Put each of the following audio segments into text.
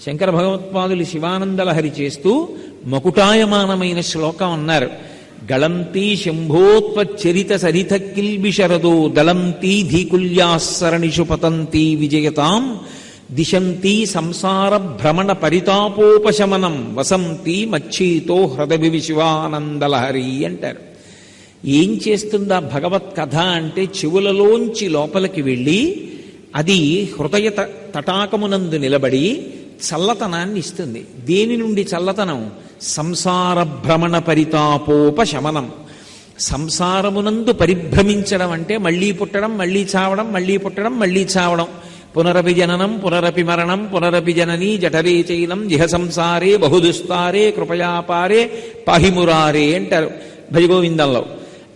శంకర భగవత్పాదులు శివానందలహరి చేస్తూ మకుటాయమానమైన శ్లోకం అన్నారు. గళంతీ శంభోత్వచ్చరిత సరిత కిల్బిషరదో దళంతీ ధీకుల్యాసరణిషు పతంతీ విజయతాం దిశంతీ సంసార భ్రమణ పరితాపోపశమనం వసంతి మచ్చీతో హృదయ శివానందలహరి అంటారు. ఏం చేస్తుందా భగవత్ కథ అంటే చెవులలోంచి లోపలికి వెళ్ళి అది హృదయ తటాకమునందు నిలబడి చల్లతనాన్ని ఇస్తుంది. దేని నుండి చల్లతనం? సంసార భ్రమణ పరితాపోపశమనం. సంసారమునందు పరిభ్రమించడం అంటే మళ్ళీ పుట్టడం, మళ్ళీ చావడం, మళ్ళీ పుట్టడం, మళ్ళీ చావడం. పునరపి జననం పునరపి మరణం పునరపి జననీ జఠరే చైనం జిహ సంసారే బహుదుస్తారే కృపయాపారే పాహిమురారే అంటారు భజగోవిందంలో.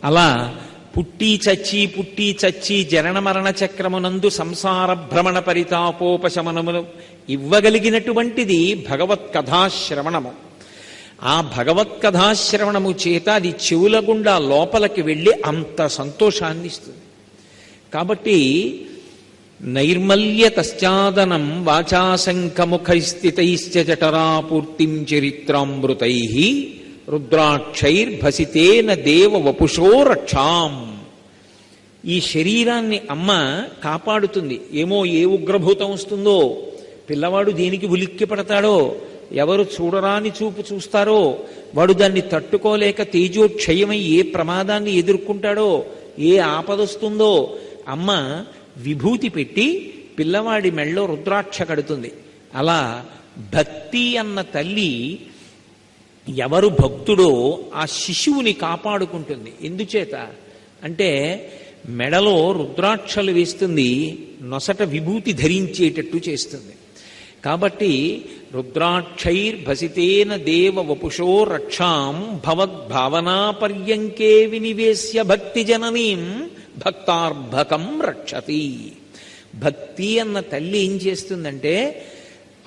అలా పుట్టి చచ్చి జనన మరణ చక్రమునందు సంసార భ్రమణ పరితాపోపశమనమును ఇవ్వగలిగినటువంటిది భగవత్ కథాశ్రవణము. ఆ భగవత్ కథాశ్రవణము చేత అది చెవుల గుండా లోపలికి వెళ్ళి అంత సంతోషాన్ని ఇస్తుంది. కాబట్టి నైర్మల్య తశ్చాదనం వాచాశంఖముఖైస్థితైశ్చ జఠరాపూర్తిం చరిత్రామృతై రుద్రాక్షైర్భసితేన దేవ వపుషో రక్షాం. ఈ శరీరాన్ని అమ్మ కాపాడుతుంది. ఏమో ఏ ఉగ్రభూతం వస్తుందో, పిల్లవాడు దేనికి ఉలిక్కి పడతాడో, ఎవరు చూడరాని చూపు చూస్తారో, వాడు దాన్ని తట్టుకోలేక తేజోక్షయమై ఏ ప్రమాదాన్ని ఎదుర్కొంటాడో, ఏ ఆపదొస్తుందో అమ్మ విభూతి పెట్టి పిల్లవాడి మెళ్ళో రుద్రాక్ష కడుతుంది. అలా భక్తి అన్న తల్లి ఎవరు భక్తుడో ఆ శిశువుని కాపాడుకుంటుంది. ఎందుచేత అంటే మెడలో రుద్రాక్షలు వేస్తుంది, నొసట విభూతి ధరించేటట్టు చేస్తుంది. కాబట్టి రుద్రాక్షైర్భసితేన దేవ వపుషో రక్షాం భవద్భావనా పర్యంకే వినివేశ్య భక్తి జననీం భక్తార్భకం రక్షతి. భక్తి అన్న తల్లి ఏం చేస్తుందంటే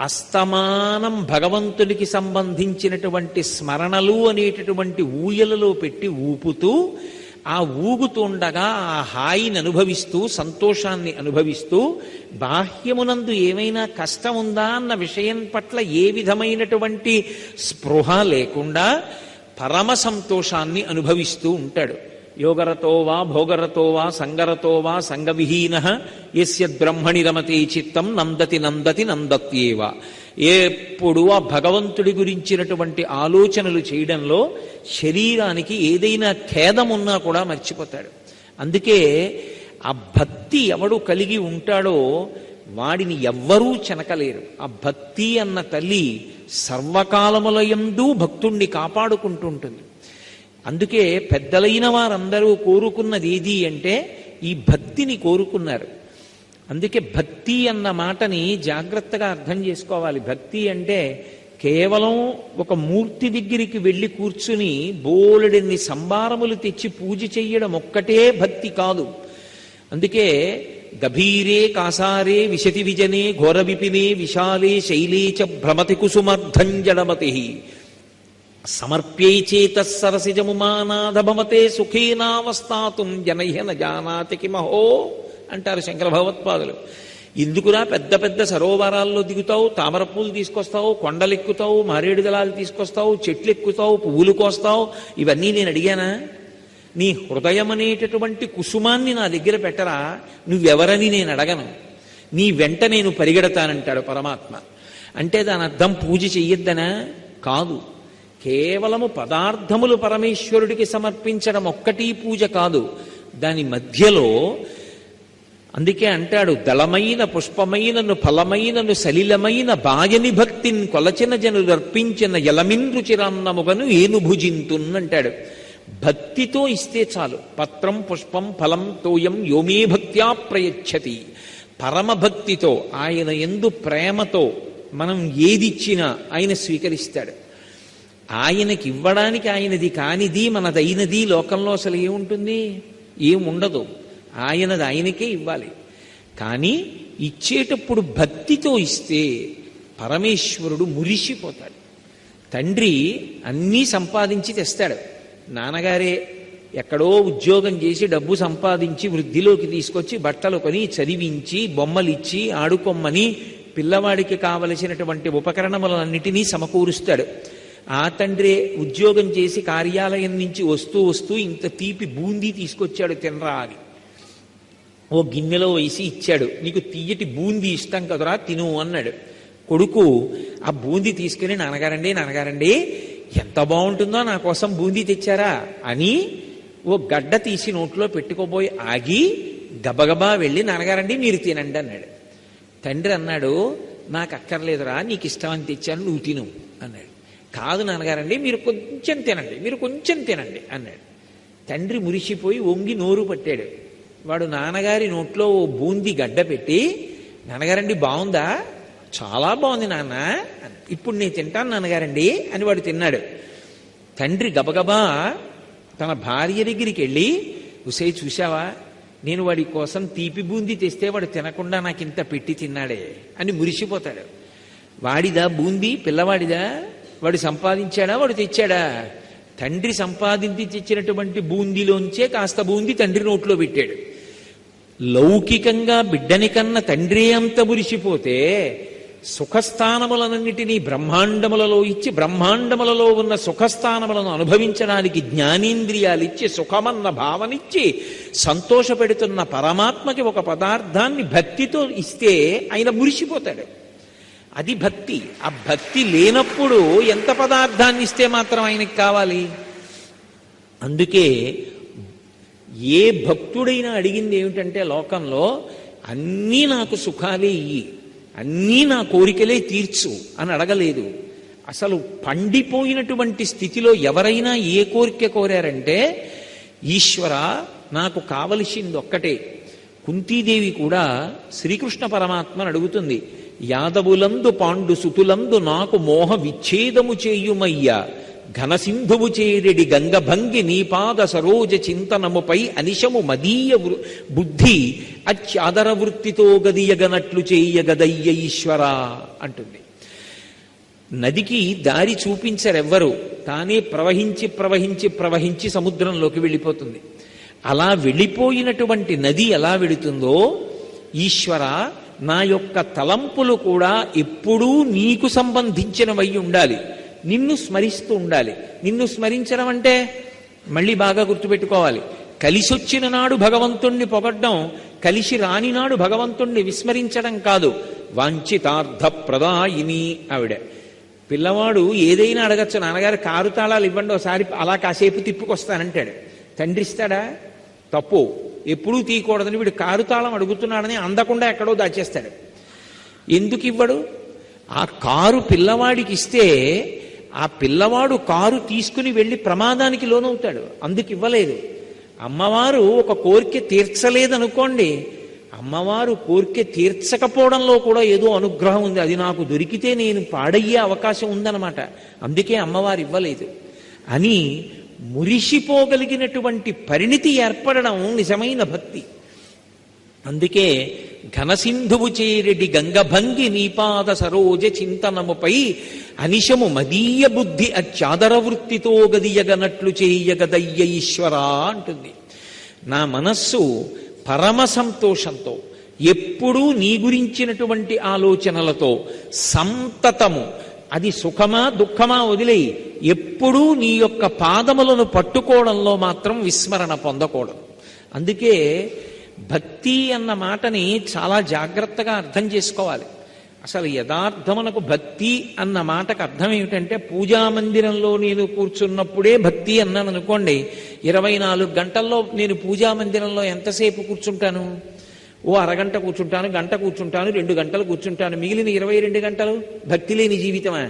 అస్తమానం భగవంతుడికి సంబంధించినటువంటి స్మరణలు అనేటటువంటి ఊయలలో పెట్టి ఊపుతూ, ఆ ఊగుతుండగా ఆ హాయిని అనుభవిస్తూ, సంతోషాన్ని అనుభవిస్తూ, బాహ్యమునందు ఏమైనా కష్టం ఉందా అన్న విషయం పట్ల ఏ విధమైనటువంటి స్పృహ లేకుండా పరమ సంతోషాన్ని అనుభవిస్తూ ఉంటాడు. యోగరతో వా భోగరతో వా సంగరతో వా సంగవిహీన యస్య బ్రహ్మణి రమతే చిత్తం నందతి నందతి నందత్యేవ. ఎప్పుడు ఆ భగవంతుడి గురించినటువంటి ఆలోచనలు చేయడంలో శరీరానికి ఏదైనా ఖేదమున్నా కూడా మర్చిపోతాడు. అందుకే ఆ భక్తి ఎవడు కలిగి ఉంటాడో వాడిని ఎవ్వరూ చెనకలేరు. ఆ భక్తి అన్న తల్లి సర్వకాలములయందు భక్తుణ్ణి కాపాడుకుంటూ ఉంటుంది. అందుకే పెద్దలైన వారందరూ కోరుకున్నది ఏది అంటే ఈ భక్తిని కోరుకున్నారు. అందుకే భక్తి అన్న మాటని జాగ్రత్తగా అర్థం చేసుకోవాలి. భక్తి అంటే కేవలం ఒక మూర్తి దగ్గరికి వెళ్ళి కూర్చుని బోలెడన్ని సంభారములు తెచ్చి పూజ చెయ్యడం ఒక్కటే భక్తి కాదు. అందుకే గభీరే కాసారే విశతి విజనే ఘోర విపినే విశాలే శైలే చ భ్రమతి కుసుమర్ధంజడమతి సమర్ప్యై చేతసరసిజముమానాధభవతే సుఖేనావస్థాతుం జనహ్య న జానాతి కిమహో అంటారు శంకర భగవత్పాదులు. ఎందుకురా పెద్ద పెద్ద సరోవరాల్లో దిగుతావు, తామర పూలు తీసుకొస్తావు, కొండలెక్కుతావు, మారేడు దళాలు తీసుకొస్తావు, చెట్లు ఎక్కుతావు, పువ్వులు కోస్తావు, ఇవన్నీ నేను అడిగానా? నీ హృదయం అనేటటువంటి కుసుమాన్ని నా దగ్గర పెట్టరా, నువ్వెవరని నేను అడగను, నీ వెంట నేను పరిగెడతానంటాడు పరమాత్మ. అంటే దాని అర్థం పూజ చెయ్యొద్దనా? కాదు. కేవలము పదార్థములు పరమేశ్వరుడికి సమర్పించడం ఒక్కటి పూజ కాదు. దాని మధ్యలో అందుకే అంటాడు, దళమైన పుష్పమైనను ఫలమైనను సలిలమైన బాయని భక్తిని కొలచిన జనులర్పించిన యలమిన్ రుచిరాన్నముగను ఏను భుజింతున్ అంటాడు. భక్తితో ఇస్తే చాలు. పత్రం పుష్పం ఫలం తోయం యోమే భక్త్యా ప్రయచ్చతి. పరమభక్తితో ఆయన యందు ప్రేమతో మనం ఏదిచ్చినా ఆయన స్వీకరిస్తాడు. ఆయనకి ఇవ్వడానికి ఆయనది కానిది మనదైనది లోకంలో అసలు ఏముంటుంది? ఏముండదు. ఆయనది ఆయనకే ఇవ్వాలి. కానీ ఇచ్చేటప్పుడు భక్తితో ఇస్తే పరమేశ్వరుడు మురిసిపోతాడు. తండ్రి అన్నీ సంపాదించి తెస్తాడు. నాన్నగారే ఎక్కడో ఉద్యోగం చేసి డబ్బు సంపాదించి వృద్ధిలోకి తీసుకొచ్చి బట్టలు కొని చదివించి బొమ్మలిచ్చి ఆడుకొమ్మని పిల్లవాడికి కావలసినటువంటి ఉపకరణములన్నిటినీ సమకూరుస్తాడు. ఆ తండ్రే ఉద్యోగం చేసి కార్యాలయం నుంచి వస్తూ వస్తూ ఇంత తీపి బూందీ తీసుకొచ్చాడు, తినరా అని. ఓ గిన్నెలో వేసి ఇచ్చాడు. నీకు తీయటి బూందీ ఇష్టం కదరా, తిను అన్నాడు. కొడుకు ఆ బూందీ తీసుకుని, నాన్నగారండి ఎంత బాగుంటుందో, నా కోసం బూందీ తెచ్చారా అని ఓ గడ్డ తీసి నోట్లో పెట్టుకోబోయి ఆగి గబగబా వెళ్ళి, నాన్నగారండి మీరు తినండి అన్నాడు. తండ్రి అన్నాడు, నాకు అక్కర్లేదురా, నీకు ఇష్టమని తెచ్చాను, నువ్వు తిను అన్నాడు. కాదు నాన్నగారండి, మీరు కొంచెం తినండి అన్నాడు. తండ్రి మురిసిపోయి వంగి నోరు పట్టాడు. వాడు నాన్నగారి నోట్లో ఓ బూందీ గడ్డ పెట్టి, నాన్నగారండి బాగుందా, చాలా బాగుంది నాన్న, ఇప్పుడు నేను తింటాను నాన్నగారండి అని వాడు తిన్నాడు. తండ్రి గబగబా తన భార్య దగ్గరికి వెళ్ళి, ఉసే చూశావా, నేను వాడి కోసం తీపి బూందీ తెస్తే వాడు తినకుండా నాకు ఇంత పెట్టి తిన్నాడే అని మురిసిపోతాడు. వాడిదా బూందీ, పిల్లవాడిదా? వాడు సంపాదించాడా, వాడు తెచ్చాడా? తండ్రి సంపాదించి తెచ్చినటువంటి బూందీలోంచే కాస్త బూందీ తండ్రి నోట్లో పెట్టాడు. లౌకికంగా బిడ్డని కన్న తండ్రి అంత మురిసిపోతే సుఖస్థానములన్నిటినీ బ్రహ్మాండములలో ఇచ్చి, బ్రహ్మాండములలో ఉన్న సుఖస్థానములను అనుభవించడానికి జ్ఞానేంద్రియాలిచ్చి, సుఖమన్న భావనిచ్చి సంతోషపెడుతున్న పరమాత్మకి ఒక పదార్థాన్ని భక్తితో ఇస్తే ఆయన మురిసిపోతాడు. అది భక్తి. ఆ భక్తి లేనప్పుడు ఎంత పదార్థాన్ని ఇస్తే మాత్రం ఆయనకి కావాలి? అందుకే ఏ భక్తుడైనా అడిగింది ఏమిటంటే, లోకంలో అన్నీ నాకు సుఖాలే ఇయ్యి, అన్నీ నా కోరికలే తీర్చు అని అడగలేదు. అసలు పండిపోయినటువంటి స్థితిలో ఎవరైనా ఏ కోరిక కోరారంటే, ఈశ్వర నాకు కావలసింది ఒక్కటే. కుంతీదేవి కూడా శ్రీకృష్ణ పరమాత్మను అడుగుతుంది, యాదవులందు పాండు సుతులందు నాకు మోహ విచ్ఛేదము చేయుమయ్యా, ఘనసింధువు చేరెడి గంగభంగి నీపాద సరోజ చింతనముపై అనిశము మదీయ బుద్ధి అత్యాదర వృత్తితో గదియగనట్లు చేయగదయ్య ఈశ్వర అంటుంది. నదికి దారి చూపించరెవ్వరు, తానే ప్రవహించి ప్రవహించి ప్రవహించి సముద్రంలోకి వెళ్ళిపోతుంది. అలా వెళ్ళిపోయినటువంటి నది ఎలా వెళుతుందో, ఈశ్వర నా యొక్క తలంపులు కూడా ఎప్పుడూ నీకు సంబంధించినవై ఉండాలి, నిన్ను స్మరిస్తూ ఉండాలి. నిన్ను స్మరించడం అంటే మళ్ళీ బాగా గుర్తుపెట్టుకోవాలి, కలిసొచ్చిన నాడు భగవంతుణ్ణి పొగడ్డం, కలిసి రాని నాడు భగవంతుణ్ణి విస్మరించడం కాదు. వాంఛితార్థ ప్రదాయిని ఆవిడ. పిల్లవాడు ఏదైనా అడగచ్చు, నాన్నగారు కారు తాళాలు ఇవ్వండి ఒకసారి అలా కాసేపు తిప్పుకొస్తానంటాడు. తండ్రి ఇస్తాడా? తప్పు, ఎప్పుడూ తీయకూడదని వీడు కారు తాళం అడుగుతున్నాడని అందకుండా ఎక్కడో దాచేస్తాడు. ఎందుకు ఇవ్వడు? ఆ కారు పిల్లవాడికి ఇస్తే ఆ పిల్లవాడు కారు తీసుకుని వెళ్ళి ప్రమాదానికి లోనవుతాడు, అందుకు ఇవ్వలేదు. అమ్మవారు ఒక కోరిక తీర్చలేదనుకోండి, అమ్మవారు కోరిక తీర్చకపోవడంలో కూడా ఏదో అనుగ్రహం ఉంది, అది నాకు దొరికితే నేను పాడయ్యే అవకాశం ఉందన్నమాట, అందుకే అమ్మవారు ఇవ్వలేదు అని మురిసిపోగలిగినటువంటి పరిణితి ఏర్పడడం నిజమైన భక్తి. అందుకే ఘనసింధువు చేరెడి గంగభంగి నీపాద సరోజ చింతనముపై అనిశము మదీయ బుద్ధి అత్యాదర వృత్తితో గదియగనట్లు చేయగదయ్య ఈశ్వరా అంటుంది. నా మనస్సు పరమ సంతోషంతో, ఎప్పుడూ నీ గురించినటువంటి ఆలోచనలతో సంతతము, అది సుఖమా దుఃఖమా వదిలేయి, ఎప్పుడూ నీ యొక్క పాదములను పట్టుకోవడంలో మాత్రం విస్మరణ పొందకూడదు. అందుకే భక్తి అన్న మాటని చాలా జాగ్రత్తగా అర్థం చేసుకోవాలి. అసలు యథార్థమునకు భక్తి అన్న మాటకు అర్థం ఏమిటంటే, పూజామందిరంలో నేను కూర్చున్నప్పుడే భక్తి అన్నాను అనుకోండి, 24 గంటల్లో నేను పూజామందిరంలో ఎంతసేపు కూర్చుంటాను? ఓ అరగంట కూర్చుంటాను, గంట కూర్చుంటాను, 2 గంటలు కూర్చుంటాను, మిగిలిన 22 గంటలు భక్తి లేని జీవితమా?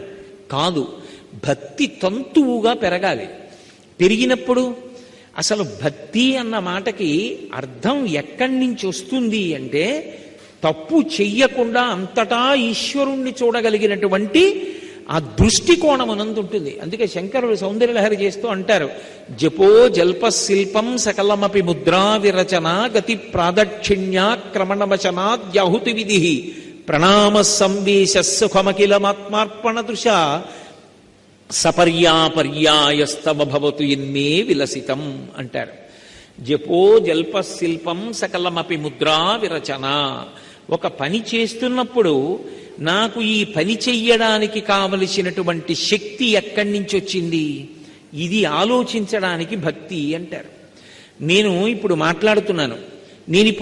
కాదు. భక్తి తంతువుగా పెరగాలి. పెరిగినప్పుడు అసలు భక్తి అన్న మాటకి అర్థం ఎక్కడి నుంచి వస్తుంది అంటే, తప్పు చెయ్యకుండా అంతటా ఈశ్వరుణ్ణి చూడగలిగినటువంటి ఆ దృష్టికోణమునందు ఉంటుంది. అందుకే శంకరుడు సౌందర్యలహరి చేస్తూ అంటారు, జపో జల్ప శిల్పం సకలమపి ముద్రా విరచన గతి ప్రాదక్షిణ్యాక్రమణవచనాద్యాహుతి విధి ప్రణామ సంవేశ సుఖమఖిలమాత్మార్పణ దృశ సపర్యాపర్యాయస్తవ భవతు ఎన్మే విలసితం అంటారు. జపో జల్ప శిల్పం సకలమపి ముద్రా విరచన. ఒక పని చేస్తున్నప్పుడు నాకు ఈ పని చెయ్యడానికి కావలసినటువంటి శక్తి ఎక్కడి నుంచి వచ్చింది? ఇది ఆలోచించడానికి భక్తి అంటారు. నేను ఇప్పుడు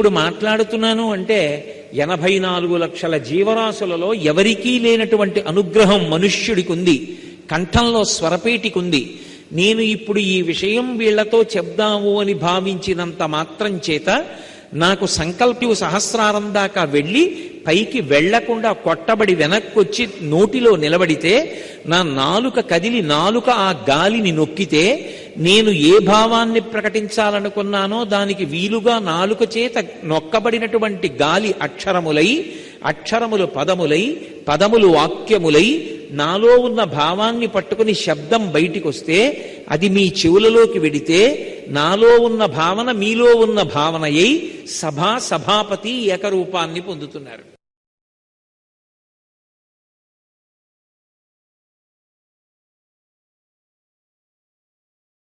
మాట్లాడుతున్నాను అంటే 84 లక్షల జీవరాశులలో ఎవరికీ లేనటువంటి అనుగ్రహం మనుష్యుడికి ఉంది, కంఠంలో స్వరపేటికి ఉంది. నేను ఇప్పుడు ఈ విషయం వీళ్లతో చెప్దాము అని భావించినంత మాత్రం చేత నాకు సంకల్పం సహస్రారం దాకా వెళ్ళి పైకి వెళ్లకుండా కొట్టబడి వెనక్కొచ్చి నోటిలో నిలబడితే నా నాలుక కదిలి నాలుక ఆ గాలిని నొక్కితే నేను ఏ భావాన్ని ప్రకటించాలనుకున్నానో దానికి వీలుగా నాలుక చేత నొక్కబడినటువంటి గాలి అక్షరములై, అక్షరములు పదములై, పదములు వాక్యములై నాలో ఉన్న భావాన్ని పట్టుకుని శబ్దం బయటికి వస్తే అది మీ చెవులలోకి వెడితే నాలో ఉన్న భావన మీలో ఉన్న భావనయై సభాపతి ఏకరూపాన్ని పొందుతున్నారు.